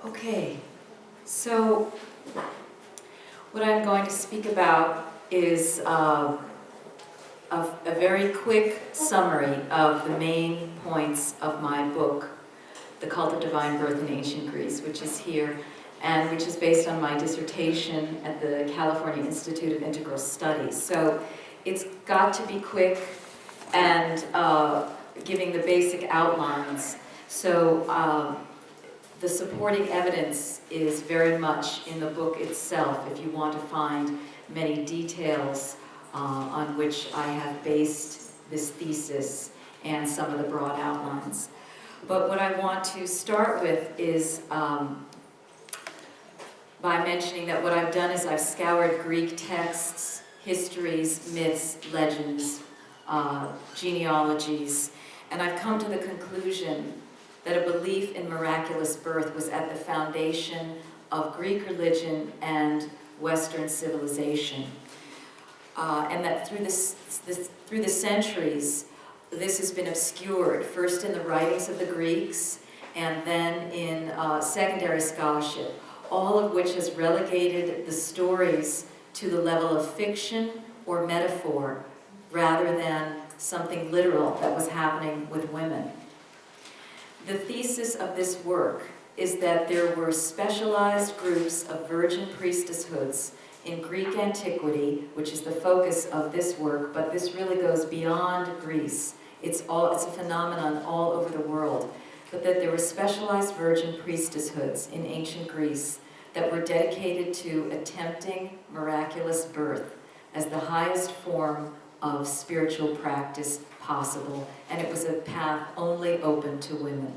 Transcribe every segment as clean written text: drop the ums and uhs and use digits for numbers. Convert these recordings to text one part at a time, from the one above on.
Okay, so what I'm going to speak about is a very quick summary of the main points of my book, The Cult of Divine Birth in Ancient Greece, which is here, and which is based on my dissertation at the California Institute of Integral Studies. So it's got to be quick and giving the basic outlines. So the supporting evidence is very much in the book itself, if you want to find many details on which I have based this thesis and some of the broad outlines. But what I want to start with is by mentioning that what I've done is I've scoured Greek texts, histories, myths, legends, genealogies, and I've come to the conclusion that a belief in miraculous birth was at the foundation of Greek religion and Western civilization. And that through the centuries, this has been obscured, first in the writings of the Greeks, and then in secondary scholarship, all of which has relegated the stories to the level of fiction or metaphor, rather than something literal that was happening with women. The thesis of this work is that there were specialized groups of virgin priestesshoods in Greek antiquity, which is the focus of this work, but this really goes beyond Greece. It's a phenomenon all over the world, but that there were specialized virgin priestesshoods in ancient Greece that were dedicated to attempting miraculous birth as the highest form of spiritual practice possible, and it was a path only open to women.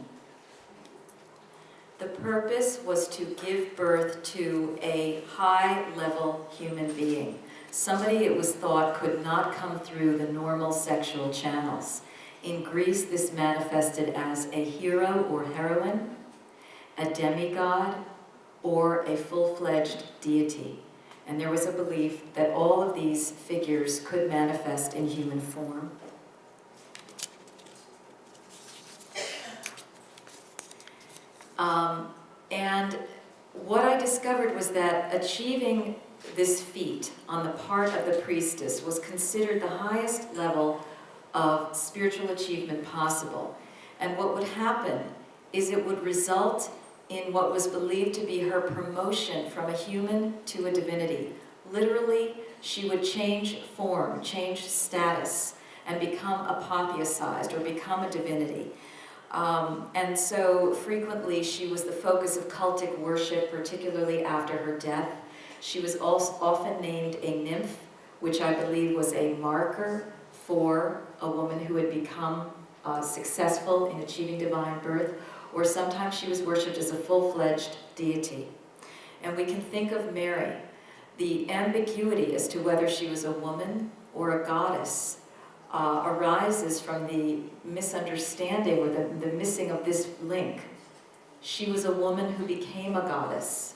The purpose was to give birth to a high-level human being, somebody it was thought could not come through the normal sexual channels. In Greece, this manifested as a hero or heroine, a demigod, or a full-fledged deity. And there was a belief that all of these figures could manifest in human form. And what I discovered was that achieving this feat on the part of the priestess was considered the highest level of spiritual achievement possible. And what would happen is it would result in what was believed to be her promotion from a human to a divinity. Literally, she would change form, change status, and become apotheosized or become a divinity. And so frequently she was the focus of cultic worship, particularly after her death. She was also often named a nymph, which I believe was a marker for a woman who had become successful in achieving divine birth, or sometimes she was worshipped as a full-fledged deity. And we can think of Mary. The ambiguity as to whether she was a woman or a goddess arises from the misunderstanding or the missing of this link. She was a woman who became a goddess,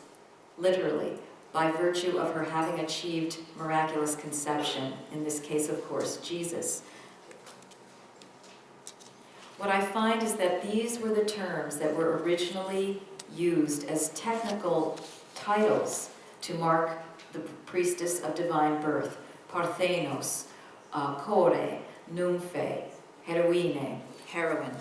literally, by virtue of her having achieved miraculous conception, in this case, of course, Jesus. What I find is that these were the terms that were originally used as technical titles to mark the priestess of divine birth: Parthenos, Kore, Nymphe, Heroine, heroine.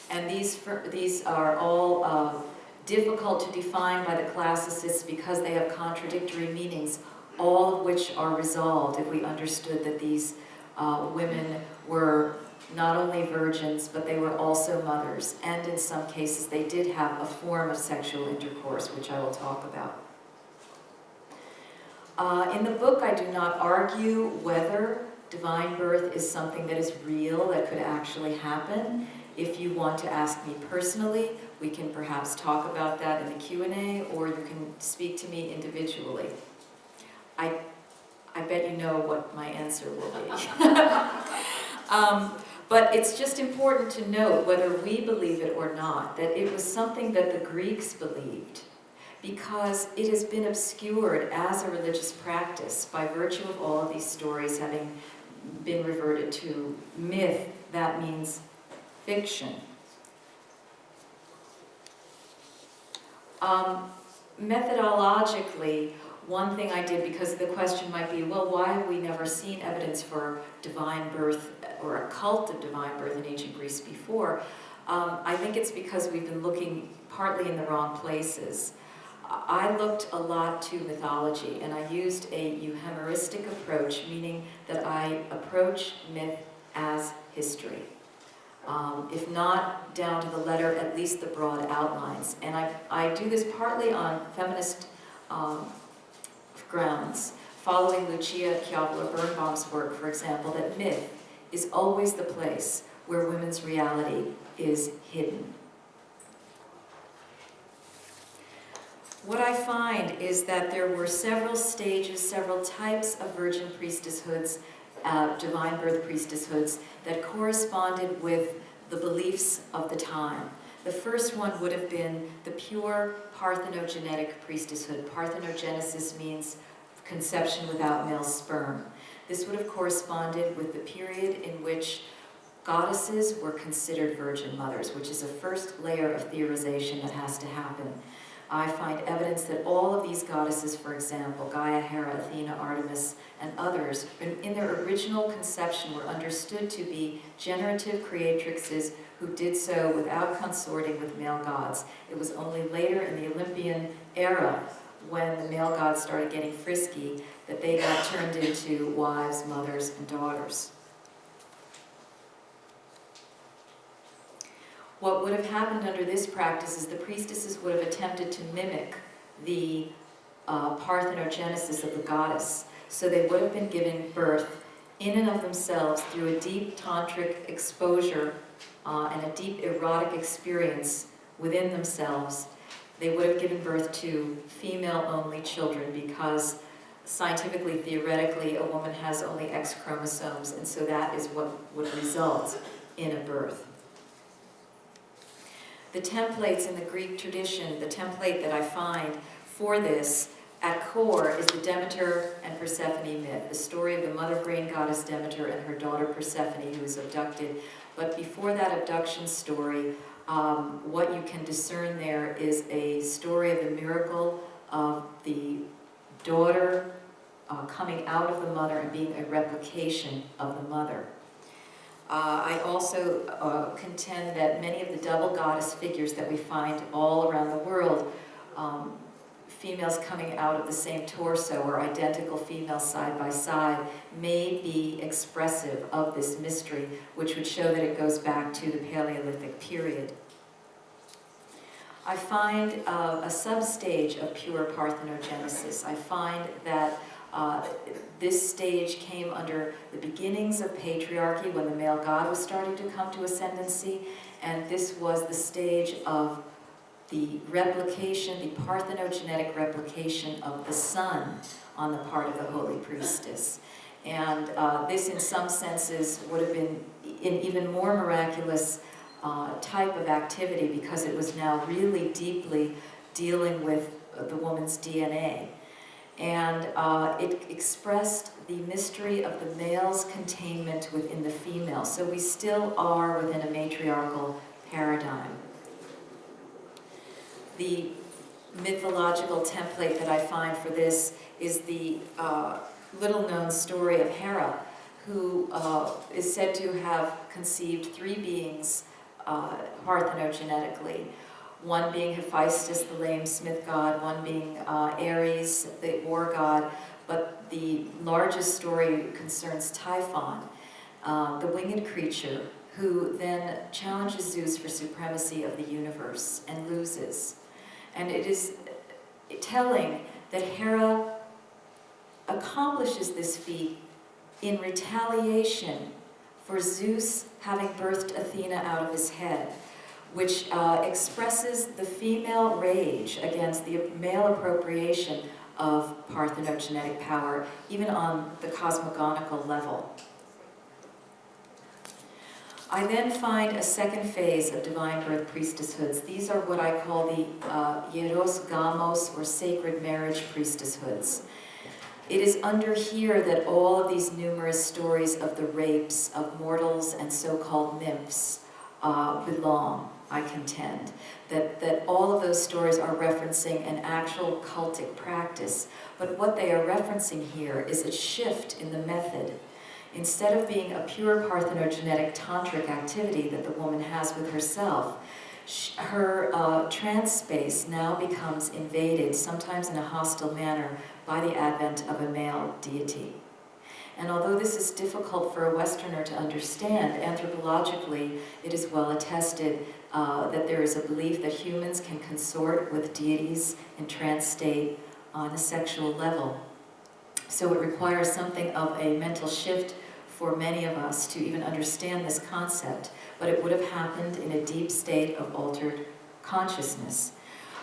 And these are all difficult to define by the classicists because they have contradictory meanings, all of which are resolved if we understood that these women were not only virgins, but they were also mothers, and in some cases they did have a form of sexual intercourse, which I will talk about. In the book, I do not argue whether divine birth is something that is real, that could actually happen. If you want to ask me personally, we can perhaps talk about that in the Q&A, or you can speak to me individually. I bet you know what my answer will be. But it's just important to note, whether we believe it or not, that it was something that the Greeks believed, because it has been obscured as a religious practice by virtue of all of these stories having been reverted to myth. That means fiction. Methodologically, one thing I did, because the question might be, well, why have we never seen evidence for divine birth or a cult of divine birth in ancient Greece before? I think it's because we've been looking partly in the wrong places. I looked a lot to mythology, and I used a euhemeristic approach, meaning that I approach myth as history. If not down to the letter, at least the broad outlines. And I do this partly on feminist grounds, following Lucia Kjavler-Birnbaum's work, for example, that myth is always the place where women's reality is hidden. What I find is that there were several stages, several types of virgin priestesshoods, divine birth priestesshoods, that corresponded with the beliefs of the time. The first one would have been the pure parthenogenetic priestesshood. Parthenogenesis means conception without male sperm. This would have corresponded with the period in which goddesses were considered virgin mothers, which is a first layer of theorization that has to happen. I find evidence that all of these goddesses, for example, Gaia, Hera, Athena, Artemis, and others, in their original conception were understood to be generative creatrixes who did so without consorting with male gods. It was only later in the Olympian era, when the male gods started getting frisky, that they got turned into wives, mothers, and daughters. What would have happened under this practice is the priestesses would have attempted to mimic the parthenogenesis of the goddess. So they would have been given birth in and of themselves through a deep tantric exposure and a deep erotic experience within themselves. They would have given birth to female-only children because scientifically, theoretically, a woman has only X chromosomes, and so that is what would result in a birth. The templates in the Greek tradition, the template that I find for this at core is the Demeter and Persephone myth, the story of the mother grain goddess Demeter and her daughter Persephone, who is abducted. But before that abduction story, what you can discern there is a story of the miracle of the daughter coming out of the mother and being a replication of the mother. I also contend that many of the double goddess figures that we find all around the world, females coming out of the same torso or identical females side by side, may be expressive of this mystery, which would show that it goes back to the Paleolithic period. I find a sub-stage of pure parthenogenesis. I find that this stage came under the beginnings of patriarchy, when the male god was starting to come to ascendancy, and this was the stage of the replication, the parthenogenetic replication of the son on the part of the holy priestess. And this, in some senses, would have been an even more miraculous type of activity, because it was now really deeply dealing with the woman's DNA. And it expressed the mystery of the male's containment within the female. So we still are within a matriarchal paradigm. The mythological template that I find for this is the little-known story of Hera, who is said to have conceived three beings parthenogenetically. One being Hephaestus, the lame smith god, one being Ares, the war god, but the largest story concerns Typhon, the winged creature, who then challenges Zeus for supremacy of the universe and loses. And it is telling that Hera accomplishes this feat in retaliation for Zeus having birthed Athena out of his head, which expresses the female rage against the male appropriation of parthenogenetic power, even on the cosmogonical level. I then find a second phase of divine birth priestesshoods. These are what I call the hieros gamos, or sacred marriage priestesshoods. It is under here that all of these numerous stories of the rapes of mortals and so-called nymphs belong, I contend. That all of those stories are referencing an actual cultic practice, but what they are referencing here is a shift in the method. Instead of being a pure parthenogenetic tantric activity that the woman has with herself, her trance space now becomes invaded, sometimes in a hostile manner, by the advent of a male deity. And although this is difficult for a Westerner to understand, anthropologically it is well attested that there is a belief that humans can consort with deities in trance state on a sexual level. So it requires something of a mental shift for many of us to even understand this concept, but it would have happened in a deep state of altered consciousness.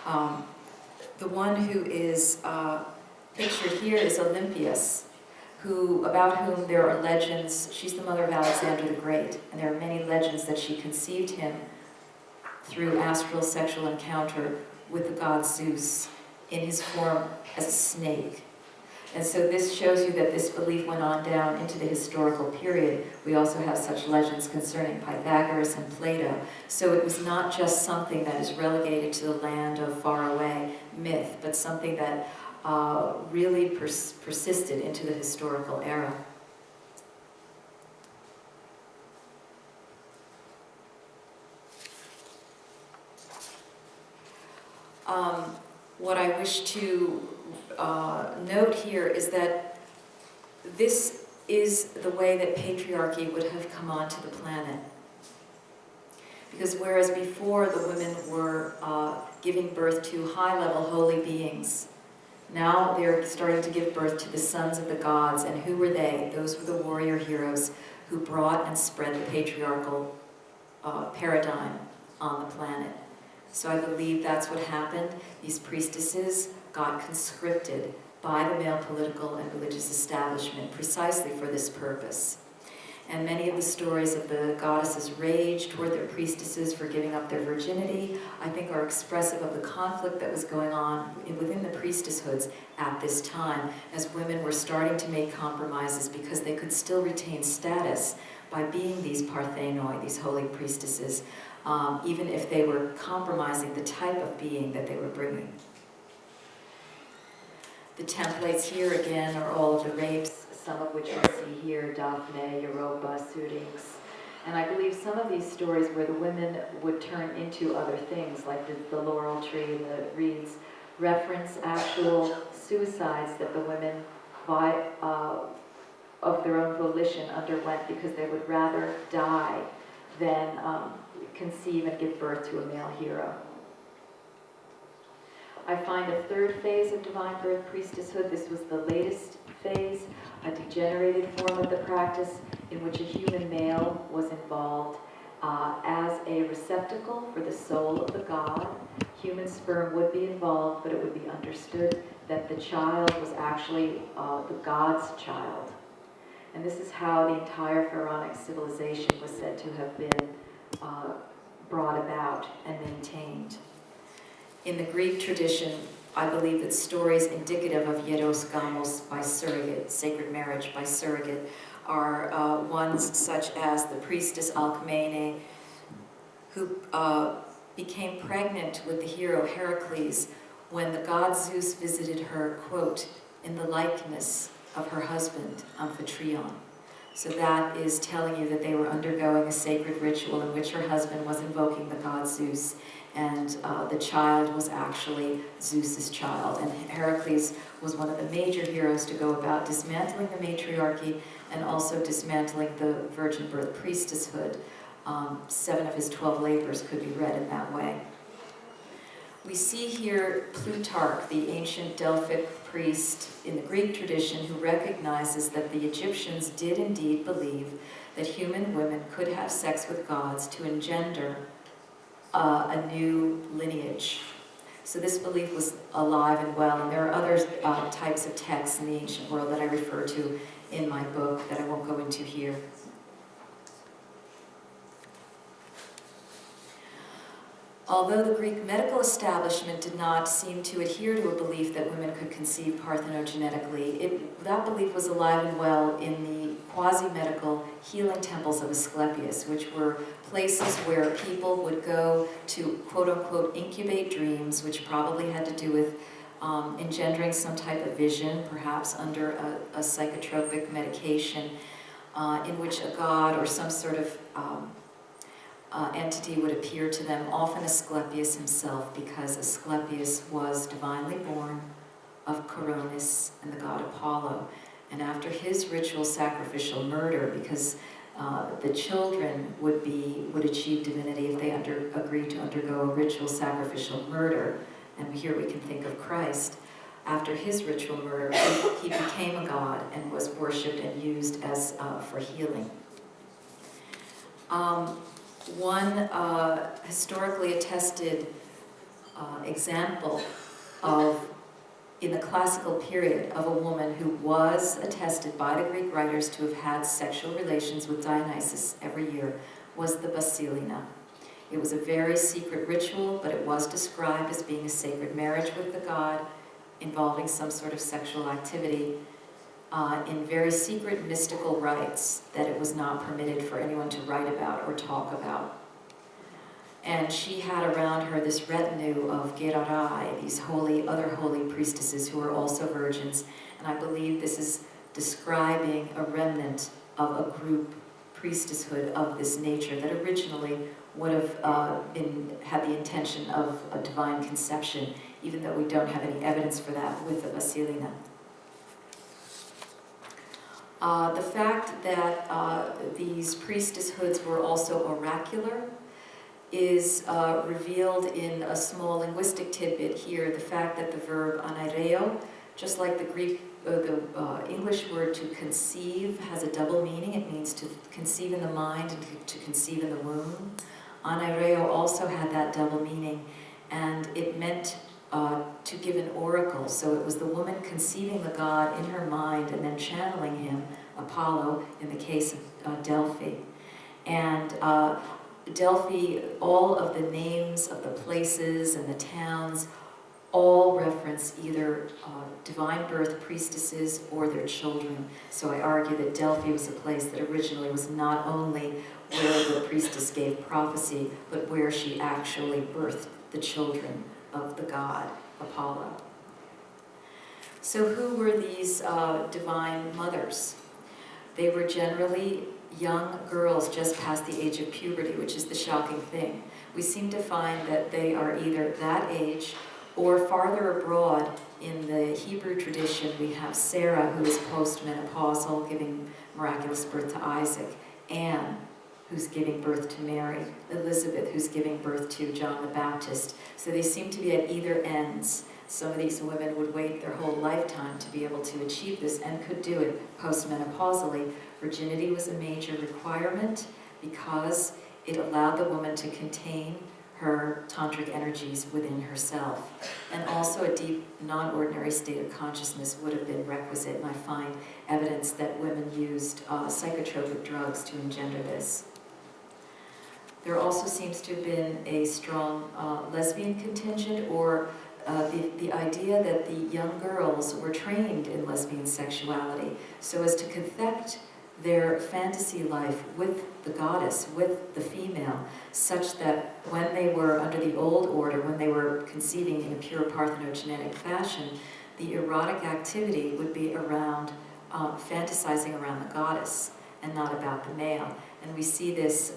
The one who is pictured here is Olympias, about whom there are legends. She's the mother of Alexander the Great, and there are many legends that she conceived him through astral sexual encounter with the god Zeus in his form as a snake. And so this shows you that this belief went on down into the historical period. We also have such legends concerning Pythagoras and Plato. So it was not just something that is relegated to the land of faraway myth, but something that really persisted into the historical era. What I wish to note here is that this is the way that patriarchy would have come onto the planet. Because whereas before the women were giving birth to high-level holy beings, now they're starting to give birth to the sons of the gods. And who were they? Those were the warrior heroes who brought and spread the patriarchal paradigm on the planet. So I believe that's what happened. These priestesses got conscripted by the male political and religious establishment precisely for this purpose. And many of the stories of the goddesses' rage toward their priestesses for giving up their virginity, I think, are expressive of the conflict that was going on within the priestesshoods at this time, as women were starting to make compromises because they could still retain status by being these parthenoi, these holy priestesses, even if they were compromising the type of being that they were bringing. The templates here again are all of the rapes, some of which you see here, Daphne, Europa, Syrinx. And I believe some of these stories where the women would turn into other things, like the laurel tree, the reeds, reference actual suicides that the women, of their own volition, underwent because they would rather die than conceive and give birth to a male hero. I find a third phase of divine birth priestesshood. This was the latest phase, a degenerated form of the practice in which a human male was involved as a receptacle for the soul of the god. Human sperm would be involved, but it would be understood that the child was actually the god's child. And this is how the entire pharaonic civilization was said to have been brought about and maintained. In the Greek tradition, I believe that stories indicative of hieros gamos by surrogate, sacred marriage by surrogate, are ones such as the priestess Alcmene, who became pregnant with the hero Heracles when the god Zeus visited her, quote, in the likeness of her husband, Amphitryon. So that is telling you that they were undergoing a sacred ritual in which her husband was invoking the god Zeus, and the child was actually Zeus's child. And Heracles was one of the major heroes to go about dismantling the matriarchy and also dismantling the virgin birth priestesshood. 7 of his 12 labors could be read in that way. We see here Plutarch, the ancient Delphic priest in the Greek tradition, who recognizes that the Egyptians did indeed believe that human women could have sex with gods to engender a new lineage. So this belief was alive and well, and there are other types of texts in the ancient world that I refer to in my book that I won't go into here. Although the Greek medical establishment did not seem to adhere to a belief that women could conceive parthenogenetically, that belief was alive and well in the quasi-medical healing temples of Asclepius, which were places where people would go to quote-unquote incubate dreams, which probably had to do with engendering some type of vision, perhaps under a psychotropic medication, in which a god or some sort of entity would appear to them, often Asclepius himself, because Asclepius was divinely born of Coronis and the god Apollo. And after his ritual sacrificial murder, because the children would achieve divinity if they agreed to undergo a ritual sacrificial murder, and here we can think of Christ. After his ritual murder, he became a god and was worshipped and used as for healing. One historically attested example of, in the classical period, of a woman who was attested by the Greek writers to have had sexual relations with Dionysus every year was the Basilina. It was a very secret ritual, but it was described as being a sacred marriage with the god, involving some sort of sexual activity, in very secret mystical rites that it was not permitted for anyone to write about or talk about. And she had around her this retinue of Gerarai, these other holy priestesses who were also virgins. And I believe this is describing a remnant of a group priestesshood of this nature that originally would have had the intention of a divine conception, even though we don't have any evidence for that with the Basilina. The fact that these priestesshoods were also oracular is revealed in a small linguistic tidbit here. The fact that the verb anaireo, just like the English word to conceive, has a double meaning. It means to conceive in the mind and to conceive in the womb. Anaireo also had that double meaning, and it meant to give an oracle. So it was the woman conceiving the god in her mind and then channeling him, Apollo, in the case of Delphi. And Delphi, all of the names of the places and the towns, all reference either divine birth priestesses or their children. So I argue that Delphi was a place that originally was not only where the priestess gave prophecy, but where she actually birthed the children of the god Apollo. So who were these divine mothers? They were generally young girls just past the age of puberty, which is the shocking thing. We seem to find that they are either that age or farther abroad. In the Hebrew tradition, we have Sarah, who is postmenopausal, giving miraculous birth to Isaac, Anne, who's giving birth to Mary, Elizabeth, who's giving birth to John the Baptist. So they seem to be at either ends. Some of these women would wait their whole lifetime to be able to achieve this and could do it postmenopausally. Virginity was a major requirement because it allowed the woman to contain her tantric energies within herself. And also a deep, non-ordinary state of consciousness would have been requisite, and I find evidence that women used psychotropic drugs to engender this. There also seems to have been a strong lesbian contingent, or the idea that the young girls were trained in lesbian sexuality so as to confect their fantasy life with the goddess, with the female, such that when they were under the old order, when they were conceiving in a pure parthenogenetic fashion, the erotic activity would be around fantasizing around the goddess and not about the male. And we see this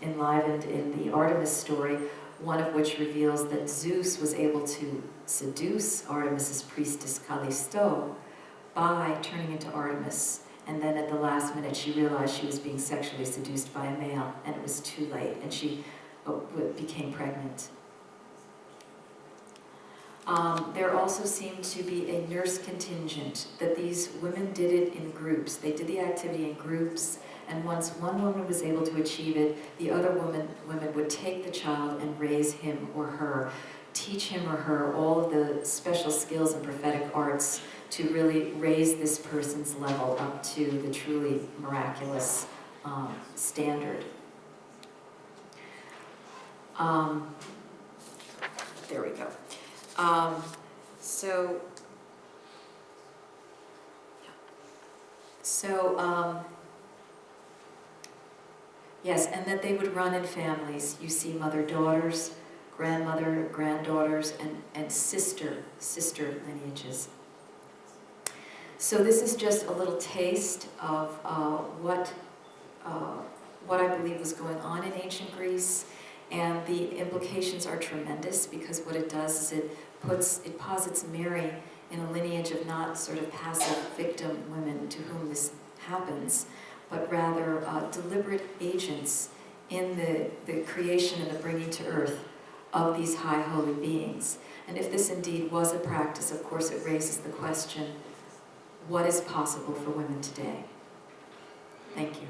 enlivened in the Artemis story, one of which reveals that Zeus was able to seduce Artemis's priestess Callisto by turning into Artemis. And then at the last minute, she realized she was being sexually seduced by a male, and it was too late, and she became pregnant. There also seemed to be a nurse contingent, that these women did it in groups. They did the activity in groups, and once one woman was able to achieve it, the other women would take the child and raise him or her, teach him or her all of the special skills and prophetic arts to really raise this person's level up to the truly miraculous standard. There we go. Yes, and that they would run in families. You see mother-daughters, grandmother, granddaughters, and sister lineages. So this is just a little taste of what I believe was going on in ancient Greece, and the implications are tremendous because what it does is it posits Mary in a lineage of not sort of passive victim women to whom this happens, but rather deliberate agents in the creation and the bringing to earth of these high holy beings. And if this indeed was a practice, of course it raises the question, what is possible for women today? Thank you.